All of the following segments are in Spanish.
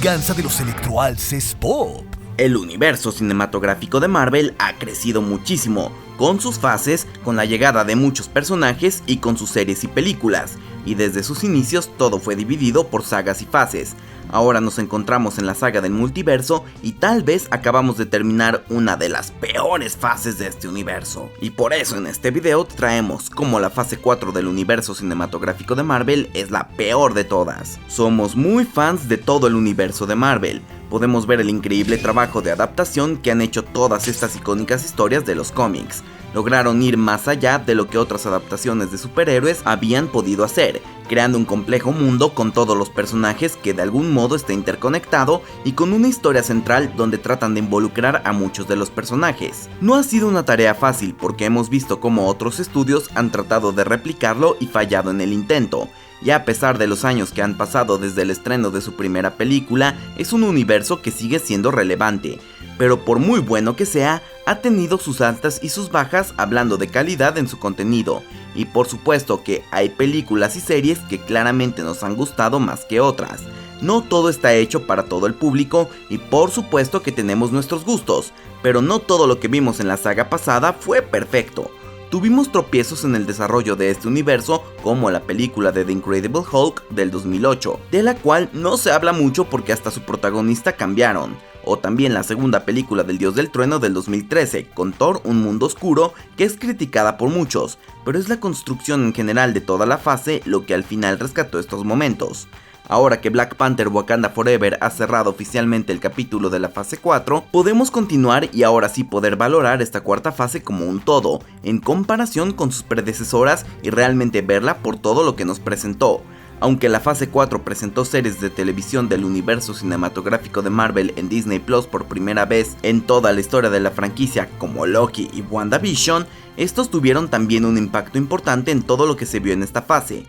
venganza de los electroalces pop. El universo cinematográfico de Marvel ha crecido muchísimo, con sus fases, con la llegada de muchos personajes y con sus series y películas, y desde sus inicios todo fue dividido por sagas y fases. Ahora nos encontramos en la saga del multiverso y tal vez acabamos de terminar una de las peores fases de este universo. Y por eso en este video traemos cómo la fase 4 del universo cinematográfico de Marvel es la peor de todas. Somos muy fans de todo el universo de Marvel. Podemos ver el increíble trabajo de adaptación que han hecho todas estas icónicas historias de los cómics. Lograron ir más allá de lo que otras adaptaciones de superhéroes habían podido hacer, creando un complejo mundo con todos los personajes que de algún modo está interconectado y con una historia central donde tratan de involucrar a muchos de los personajes. No ha sido una tarea fácil porque hemos visto cómo otros estudios han tratado de replicarlo y fallado en el intento. Y a pesar de los años que han pasado desde el estreno de su primera película, es un universo que sigue siendo relevante, pero por muy bueno que sea, ha tenido sus altas y sus bajas hablando de calidad en su contenido, y por supuesto que hay películas y series que claramente nos han gustado más que otras. No todo está hecho para todo el público y por supuesto que tenemos nuestros gustos, pero no todo lo que vimos en la saga pasada fue perfecto. Tuvimos tropiezos en el desarrollo de este universo, como la película de The Incredible Hulk del 2008, de la cual no se habla mucho porque hasta su protagonista cambiaron, o también la segunda película del Dios del Trueno del 2013, con Thor: Un Mundo Oscuro, que es criticada por muchos, pero es la construcción en general de toda la fase lo que al final rescató estos momentos. Ahora que Black Panther: Wakanda Forever ha cerrado oficialmente el capítulo de la fase 4, podemos continuar y ahora sí poder valorar esta cuarta fase como un todo, en comparación con sus predecesoras y realmente verla por todo lo que nos presentó. Aunque la fase 4 presentó series de televisión del universo cinematográfico de Marvel en Disney Plus por primera vez en toda la historia de la franquicia como Loki y WandaVision, estos tuvieron también un impacto importante en todo lo que se vio en esta fase.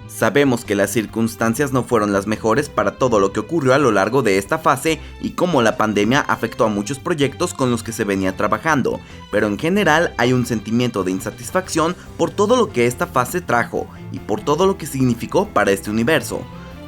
Sabemos que las circunstancias no fueron las mejores para todo lo que ocurrió a lo largo de esta fase y cómo la pandemia afectó a muchos proyectos con los que se venía trabajando, pero en general hay un sentimiento de insatisfacción por todo lo que esta fase trajo y por todo lo que significó para este universo.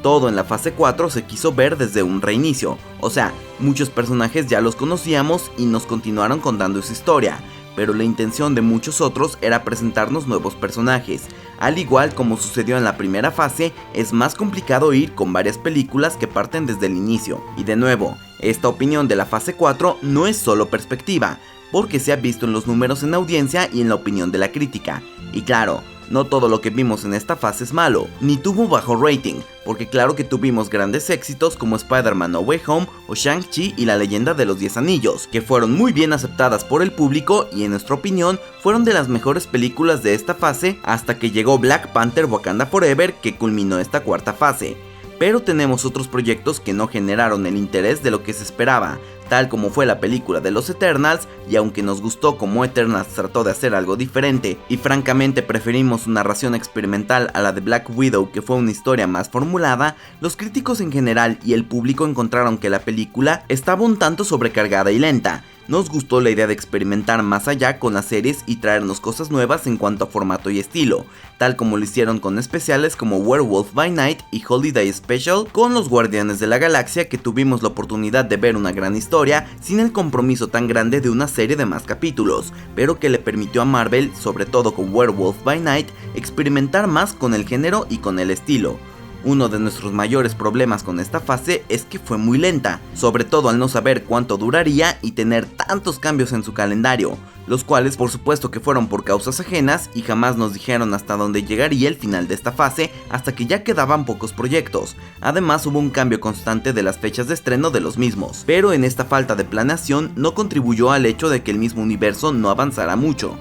Todo en la fase 4 se quiso ver desde un reinicio, o sea, muchos personajes ya los conocíamos y nos continuaron contando su historia, pero la intención de muchos otros era presentarnos nuevos personajes. Al igual como sucedió en la primera fase, es más complicado ir con varias películas que parten desde el inicio. Y de nuevo, esta opinión de la fase 4 no es solo perspectiva, porque se ha visto en los números en audiencia y en la opinión de la crítica. Y claro, no todo lo que vimos en esta fase es malo, ni tuvo bajo rating, porque claro que tuvimos grandes éxitos como Spider-Man: No Way Home o Shang-Chi y la Leyenda de los 10 Anillos, que fueron muy bien aceptadas por el público y en nuestra opinión fueron de las mejores películas de esta fase hasta que llegó Black Panther: Wakanda Forever, que culminó esta cuarta fase. Pero tenemos otros proyectos que no generaron el interés de lo que se esperaba, tal como fue la película de los Eternals, y aunque nos gustó como Eternals trató de hacer algo diferente, y francamente preferimos su narración experimental a la de Black Widow, que fue una historia más formulada, los críticos en general y el público encontraron que la película estaba un tanto sobrecargada y lenta. Nos gustó la idea de experimentar más allá con las series y traernos cosas nuevas en cuanto a formato y estilo, tal como lo hicieron con especiales como Werewolf by Night y Holiday Special con los Guardianes de la Galaxia, que tuvimos la oportunidad de ver una gran historia sin el compromiso tan grande de una serie de más capítulos, pero que le permitió a Marvel, sobre todo con Werewolf by Night, experimentar más con el género y con el estilo. Uno de nuestros mayores problemas con esta fase es que fue muy lenta, sobre todo al no saber cuánto duraría y tener tantos cambios en su calendario, los cuales por supuesto que fueron por causas ajenas y jamás nos dijeron hasta dónde llegaría el final de esta fase hasta que ya quedaban pocos proyectos. Además hubo un cambio constante de las fechas de estreno de los mismos, pero en esta falta de planeación no contribuyó al hecho de que el mismo universo no avanzara mucho.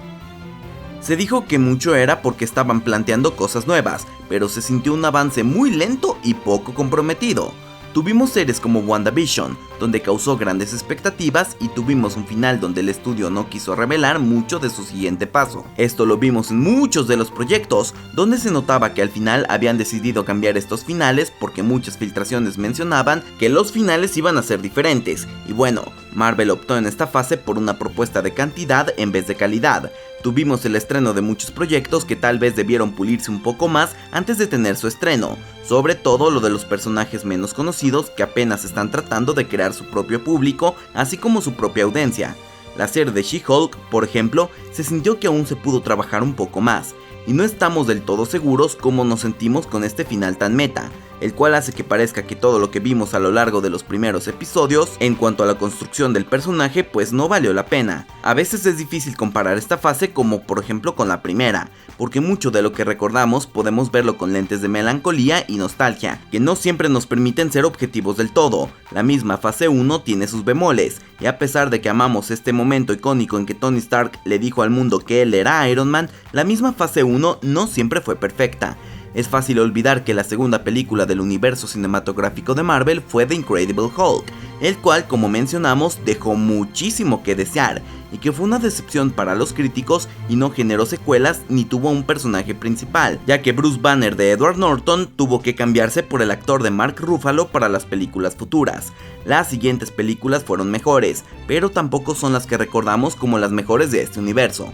Se dijo que mucho era porque estaban planteando cosas nuevas, pero se sintió un avance muy lento y poco comprometido. Tuvimos series como WandaVision, donde causó grandes expectativas, y tuvimos un final donde el estudio no quiso revelar mucho de su siguiente paso. Esto lo vimos en muchos de los proyectos, donde se notaba que al final habían decidido cambiar estos finales porque muchas filtraciones mencionaban que los finales iban a ser diferentes, y bueno, Marvel optó en esta fase por una propuesta de cantidad en vez de calidad. Tuvimos el estreno de muchos proyectos que tal vez debieron pulirse un poco más antes de tener su estreno, sobre todo lo de los personajes menos conocidos que apenas están tratando de crear su propio público, así como su propia audiencia. La serie de She-Hulk, por ejemplo, se sintió que aún se pudo trabajar un poco más, y no estamos del todo seguros cómo nos sentimos con este final tan meta, el cual hace que parezca que todo lo que vimos a lo largo de los primeros episodios, en cuanto a la construcción del personaje, pues no valió la pena. A veces es difícil comparar esta fase como por ejemplo con la primera, porque mucho de lo que recordamos podemos verlo con lentes de melancolía y nostalgia, que no siempre nos permiten ser objetivos del todo. La misma fase 1 tiene sus bemoles, y a pesar de que amamos este momento icónico en que Tony Stark le dijo al mundo que él era Iron Man, la misma fase 1 no siempre fue perfecta. Es fácil olvidar que la segunda película del universo cinematográfico de Marvel fue The Incredible Hulk, el cual, como mencionamos, dejó muchísimo que desear, y que fue una decepción para los críticos y no generó secuelas ni tuvo un personaje principal, ya que Bruce Banner de Edward Norton tuvo que cambiarse por el actor de Mark Ruffalo para las películas futuras. Las siguientes películas fueron mejores, pero tampoco son las que recordamos como las mejores de este universo.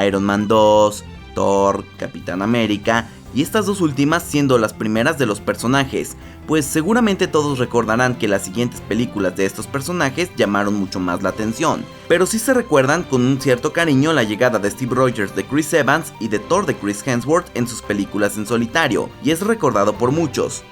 Iron Man 2, Thor, Capitán América, y estas dos últimas siendo las primeras de los personajes, pues seguramente todos recordarán que las siguientes películas de estos personajes llamaron mucho más la atención, pero sí se recuerdan con un cierto cariño la llegada de Steve Rogers de Chris Evans y de Thor de Chris Hemsworth en sus películas en solitario, y es recordado por muchos.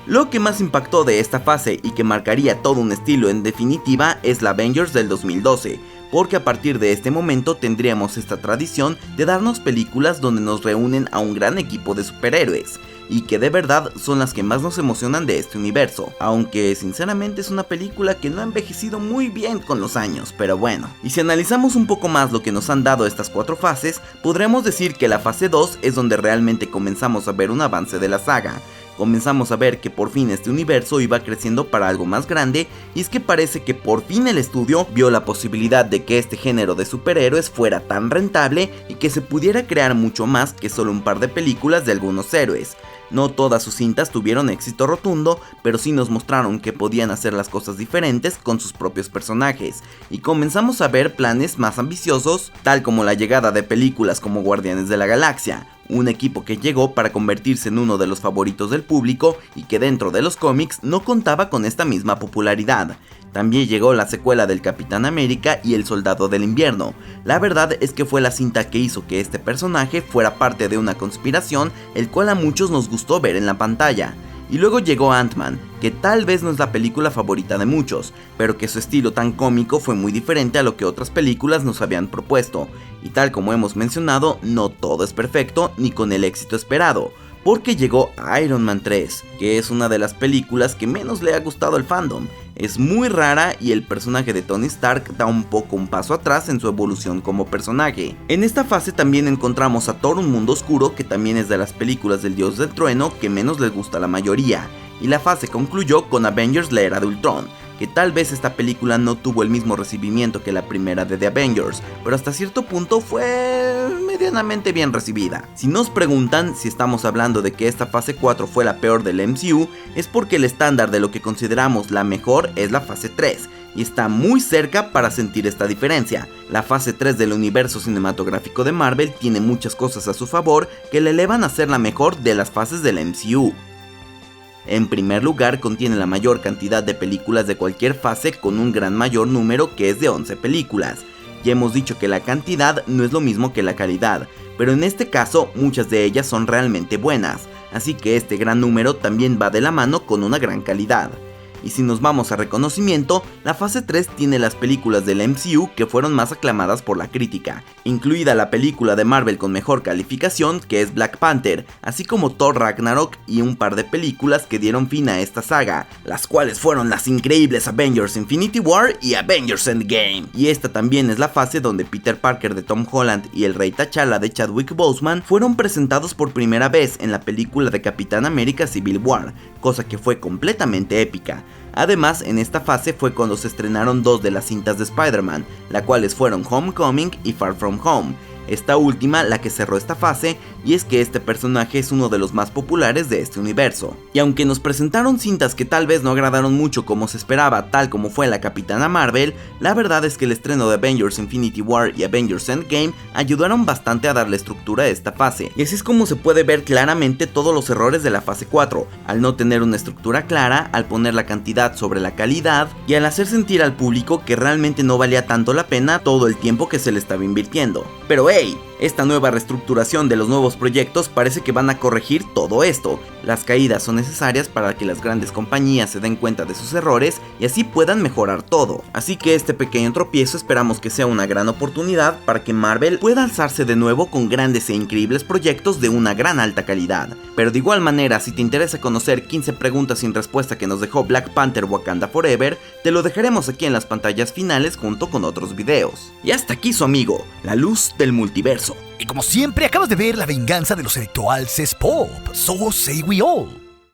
Lo que más impactó de esta fase y que marcaría todo un estilo en definitiva es la Avengers del 2012, porque a partir de este momento tendríamos esta tradición de darnos películas donde nos reúnen a un gran equipo de superhéroes, y que de verdad son las que más nos emocionan de este universo, aunque sinceramente es una película que no ha envejecido muy bien con los años, pero bueno. Y si analizamos un poco más lo que nos han dado estas 4 fases, podremos decir que la fase 2 es donde realmente comenzamos a ver un avance de la saga. Comenzamos a ver que por fin este universo iba creciendo para algo más grande, y es que parece que por fin el estudio vio la posibilidad de que este género de superhéroes fuera tan rentable y que se pudiera crear mucho más que solo un par de películas de algunos héroes. No todas sus cintas tuvieron éxito rotundo, pero sí nos mostraron que podían hacer las cosas diferentes con sus propios personajes, y comenzamos a ver planes más ambiciosos, tal como la llegada de películas como Guardianes de la Galaxia, un equipo que llegó para convertirse en uno de los favoritos del público y que dentro de los cómics no contaba con esta misma popularidad. También llegó la secuela del Capitán América y El Soldado del Invierno. La verdad es que fue la cinta que hizo que este personaje fuera parte de una conspiración, el cual a muchos nos gustó ver en la pantalla. Y luego llegó Ant-Man, que tal vez no es la película favorita de muchos, pero que su estilo tan cómico fue muy diferente a lo que otras películas nos habían propuesto. Y tal como hemos mencionado, no todo es perfecto ni con el éxito esperado, porque llegó Iron Man 3, que es una de las películas que menos le ha gustado al fandom. Es muy rara y el personaje de Tony Stark da un poco un paso atrás en su evolución como personaje. En esta fase también encontramos a Thor: Un Mundo Oscuro, que también es de las películas del Dios del Trueno que menos les gusta a la mayoría, y la fase concluyó con Avengers: La Era de Ultron, que tal vez esta película no tuvo el mismo recibimiento que la primera de The Avengers, pero hasta cierto punto fue medianamente bien recibida. Si nos preguntan si estamos hablando de que esta fase 4 fue la peor del MCU, es porque el estándar de lo que consideramos la mejor es la fase 3, y está muy cerca para sentir esta diferencia. La fase 3 del universo cinematográfico de Marvel tiene muchas cosas a su favor que le elevan a ser la mejor de las fases del MCU. En primer lugar, contiene la mayor cantidad de películas de cualquier fase con un gran mayor número, que es de 11 películas. Ya hemos dicho que la cantidad no es lo mismo que la calidad, pero en este caso muchas de ellas son realmente buenas, así que este gran número también va de la mano con una gran calidad. Y si nos vamos a reconocimiento, la fase 3 tiene las películas del MCU que fueron más aclamadas por la crítica, incluida la película de Marvel con mejor calificación, que es Black Panther, así como Thor Ragnarok y un par de películas que dieron fin a esta saga, las cuales fueron las increíbles Avengers Infinity War y Avengers Endgame. Y esta también es la fase donde Peter Parker de Tom Holland y el Rey T'Challa de Chadwick Boseman fueron presentados por primera vez en la película de Capitán América Civil War, cosa que fue completamente épica. Además, en esta fase fue cuando se estrenaron 2 de las cintas de Spider-Man, las cuales fueron Homecoming y Far From Home, esta última la que cerró esta fase, y es que este personaje es uno de los más populares de este universo. Y aunque nos presentaron cintas que tal vez no agradaron mucho como se esperaba, tal como fue la Capitana Marvel, la verdad es que el estreno de Avengers Infinity War y Avengers Endgame ayudaron bastante a darle estructura a esta fase, y así es como se puede ver claramente todos los errores de la fase 4, al no tener una estructura clara, al poner la cantidad sobre la calidad, y al hacer sentir al público que realmente no valía tanto la pena todo el tiempo que se le estaba invirtiendo. Pero hey, esta nueva reestructuración de los nuevos proyectos parece que van a corregir todo esto. Las caídas son necesarias para que las grandes compañías se den cuenta de sus errores y así puedan mejorar todo. Así que este pequeño tropiezo esperamos que sea una gran oportunidad para que Marvel pueda alzarse de nuevo con grandes e increíbles proyectos de una gran alta calidad. Pero de igual manera, si te interesa conocer 15 preguntas sin respuesta que nos dejó Black Panther Wakanda Forever, te lo dejaremos aquí en las pantallas finales junto con otros videos. Y hasta aquí su amigo, la luz del multiverso. Y como siempre, acabas de ver la venganza de los Electroals es Pop. So say we all.